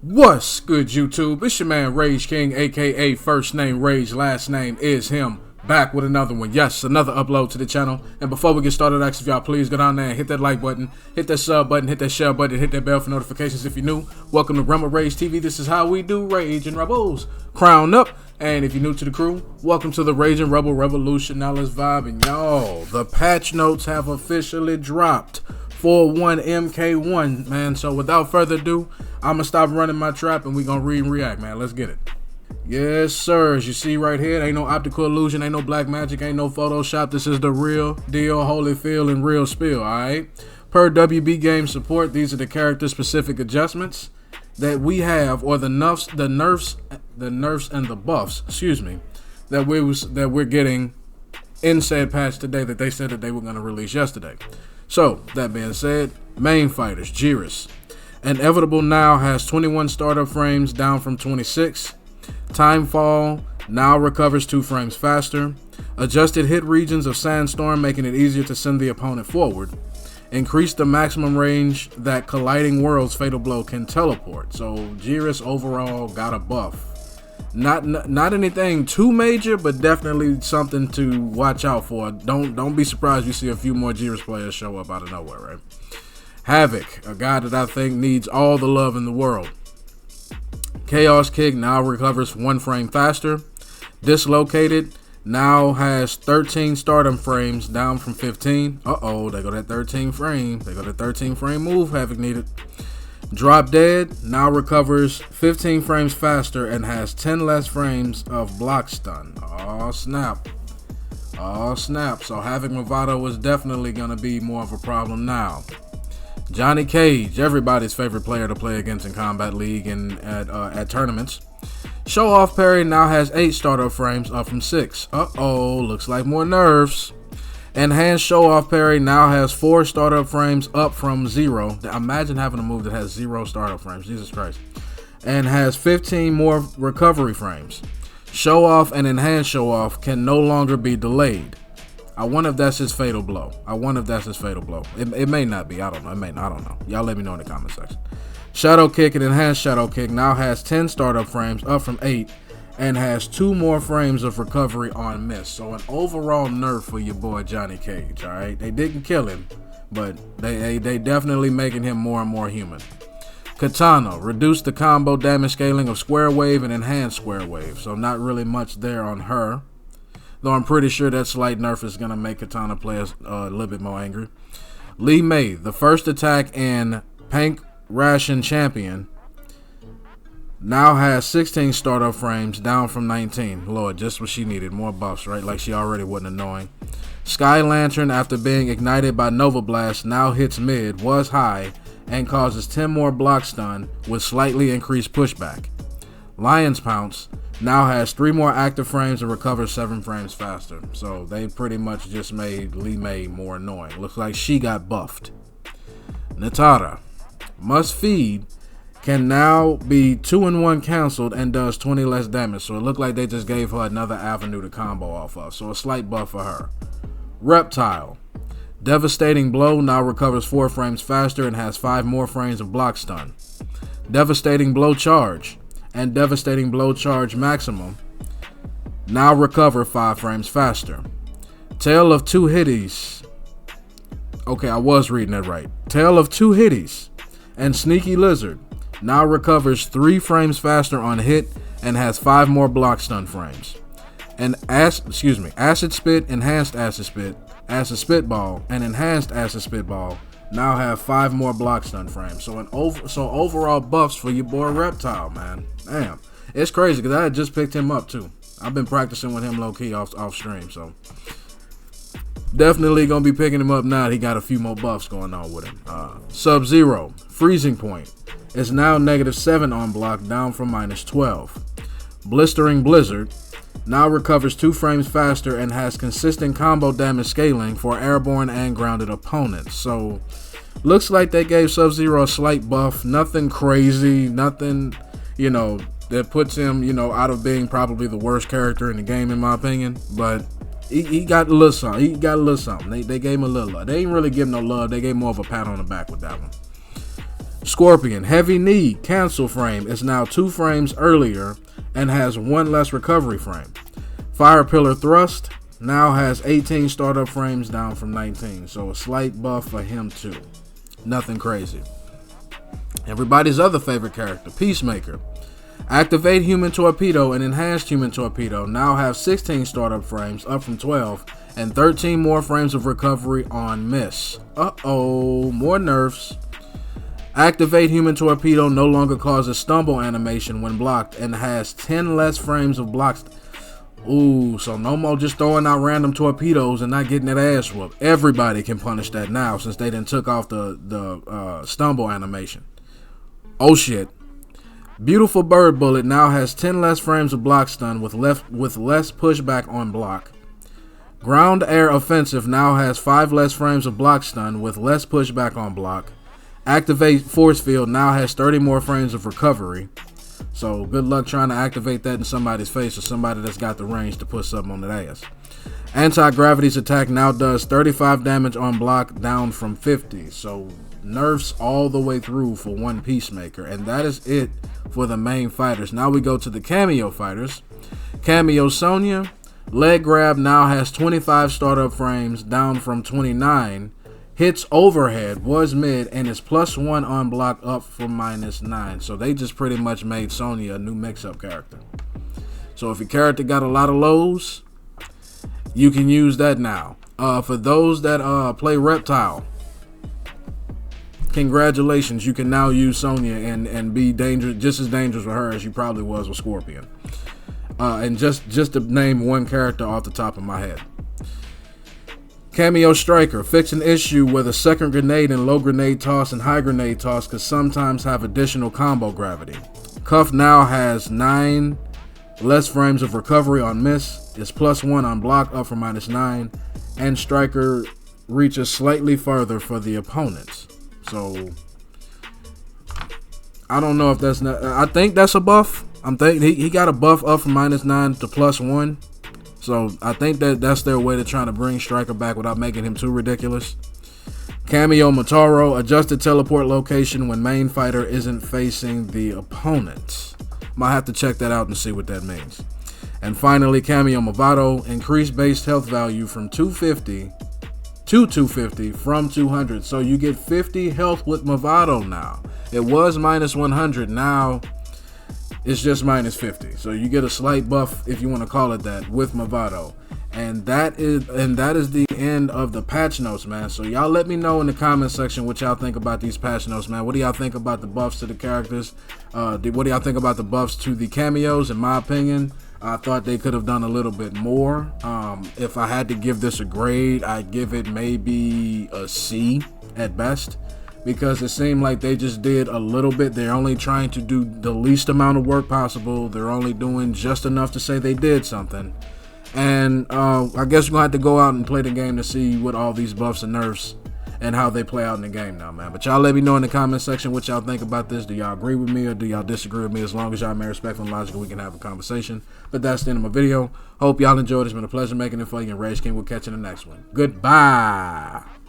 What's good, YouTube? It's your man Rage King, aka first name Rage, last name is him. Back with another one. Yes, another upload to the channel. And before we get started, ask if y'all please go down there and hit that like button, hit that sub button, hit that share button, hit that bell for notifications if you're new. Welcome to Rumble Rage TV. This is how we do Rage and Rebels. Crown up. And if you're new to the crew, welcome to the Rage and Rebel Revolution. Now let's vibe. And y'all, the patch notes have officially dropped for MK1, man. So without further ado, I'm gonna stop running my trap and we gonna read and react, man. Let's get it. Yes, sir. As you see right here, ain't no optical illusion, ain't no black magic, ain't no Photoshop. This is the real deal, holy feel, and real spill, alright? Per WB game support, these are the character-specific adjustments that we have, or the nerfs and the buffs, excuse me, that we're getting in said patch today that they said that they were gonna release yesterday. So, that being said, main fighters, Jiris. Inevitable now has 21 startup frames, down from 26. Timefall now recovers 2 frames faster. Adjusted hit regions of Sandstorm, making it easier to send the opponent forward. Increase the maximum range that colliding worlds Fatal Blow can teleport. So Jiris overall got a buff. Not anything too major, but definitely something to watch out for. Don't be surprised you see a few more Jiris players show up out of nowhere, right? Havoc, a guy that I think needs all the love in the world. Chaos Kick now recovers 1 frame faster. Dislocated now has 13 stardom frames, down from 15. Uh-oh, they go that 13 frame. They go that 13 frame move Havoc needed. Drop Dead now recovers 15 frames faster and has 10 less frames of block stun. Oh snap. Oh snap. So Havoc Movado is definitely going to be more of a problem now. Johnny Cage, everybody's favorite player to play against in Combat League and at tournaments. Show Off Parry now has 8 startup frames, up from 6. Uh-oh, looks like more nerfs. Enhanced Show Off Parry now has 4 startup frames, up from 0. Imagine having a move that has 0 startup frames, Jesus Christ. And has 15 more recovery frames. Show Off and Enhanced Show Off can no longer be delayed. I wonder if that's his Fatal Blow. It may not be. I don't know. I don't know. Y'all let me know in the comment section. Shadow Kick and Enhanced Shadow Kick now has 10 startup frames, up from 8, and has 2 more frames of recovery on miss. So an overall nerf for your boy Johnny Cage. All right, they didn't kill him, but they definitely making him more and more human. Katana reduced the combo damage scaling of Square Wave and Enhanced Square Wave. So not really much there on her. Though I'm pretty sure that slight nerf is going to make Katana players a little bit more angry. Lee May, the first attack in Pank Ration Champion, now has 16 startup frames, down from 19. Lord, just what she needed. More buffs, right? Like she already wasn't annoying. Sky Lantern, after being ignited by Nova Blast, now hits mid, was high, and causes 10 more block stun with slightly increased pushback. Lion's Pounce now has 3 more active frames and recovers 7 frames faster. So they pretty much just made Lee May more annoying. Looks like she got buffed. Natara, Must Feed, can now be 2-in-1 cancelled and does 20 less damage. So it looked like they just gave her another avenue to combo off of. So a slight buff for her. Reptile, Devastating Blow now recovers 4 frames faster and has 5 more frames of block stun. Devastating Blow Charge and Devastating Blow Charge Maximum now recover 5 frames faster. Tale of Two Hitties. Okay, I was reading that right. Tale of Two Hitties and Sneaky Lizard now recovers 3 frames faster on hit and has 5 more block stun frames. And Acid Spit, Enhanced Acid Spit, Acid Spitball, and Enhanced Acid Spitball now have 5 more block stun frames. So overall buffs for your boy Reptile, man. Damn, it's crazy because I had just picked him up too. I've been practicing with him low key off stream, so definitely gonna be picking him up now. He got a few more buffs going on with him. Sub-Zero, Freezing Point, is now -7 on block, down from -12. Blistering Blizzard now recovers 2 frames faster and has consistent combo damage scaling for airborne and grounded opponents. So looks like they gave Sub-Zero a slight buff. Nothing crazy, nothing, that puts him, out of being probably the worst character in the game in my opinion. But he got a little something. They gave him a little love. They didn't really give him no love. They gave more of a pat on the back with that one. Scorpion, heavy knee, cancel frame is now 2 frames earlier and has 1 less recovery frame. Fire pillar thrust now has 18 startup frames down from 19. So a slight buff for him too. Nothing crazy. Everybody's other favorite character, Peacemaker. Activate Human Torpedo and Enhanced Human Torpedo now have 16 startup frames, up from 12, and 13 more frames of recovery on miss. Uh-oh, more nerfs. Activate Human Torpedo no longer causes stumble animation when blocked and has 10 less frames of blocks. Ooh, so no more just throwing out random torpedoes and not getting that ass whooped. Everybody can punish that now since they done took off the stumble animation. Oh shit. Beautiful Bird Bullet now has 10 less frames of block stun with less pushback on block. Ground Air Offensive now has 5 less frames of block stun with less pushback on block. Activate Force Field now has 30 more frames of recovery. So good luck trying to activate that in somebody's face or somebody that's got the range to put something on that ass. Anti-Gravity's attack now does 35 damage on block, down from 50. So nerfs all the way through for one Peacemaker. And that is it for the main fighters. Now we go to the cameo fighters. Cameo Sonya. Leg grab now has 25 startup frames, down from 29. Hits overhead, was mid, and is +1 on block, up from -9. So they just pretty much made Sonya a new mix-up character. So if your character got a lot of lows, you can use that now. For those that play Reptile, congratulations, you can now use Sonya and be dangerous, just as dangerous with her as you probably was with Scorpion. And just to name one character off the top of my head. Cameo Striker, fix an issue where the second grenade and low grenade toss and high grenade toss could sometimes have additional combo gravity. Cuff now has 9 less frames of recovery on miss, is +1 on block, up from -9, and Striker reaches slightly further for the opponents. So I don't know if that's not, I think that's a buff. I'm thinking he got a buff up from -9 to +1. So I think that's their way to try to bring Striker back without making him too ridiculous. Cameo Motaro, adjusted teleport location when main fighter isn't facing the opponent. Might have to check that out and see what that means. And finally, Cameo Movado, increased base health value from 250 to 250 from 200. So you get 50 health with Movado now. It was -100, now it's just -50. So you get a slight buff, if you want to call it that, with Movado. And that is the end of the patch notes, man. So y'all let me know in the comment section what y'all think about these patch notes, man. What do y'all think about the buffs to the characters? What do y'all think about the buffs to the cameos? In my opinion, I thought they could have done a little bit more. If I had to give this a grade, I'd give it maybe a C at best, because it seemed like they just did a little bit. They're only trying to do the least amount of work possible. They're only doing just enough to say they did something. And I guess you're going to have to go out and play the game to see what all these buffs and nerfs and how they play out in the game now, man. But y'all let me know in the comment section what y'all think about this. Do y'all agree with me or do y'all disagree with me? As long as y'all remain respectful and logical, we can have a conversation. But that's the end of my video. Hope y'all enjoyed. It's been a pleasure making it for you. And Rage King will catch you in the next one. Goodbye.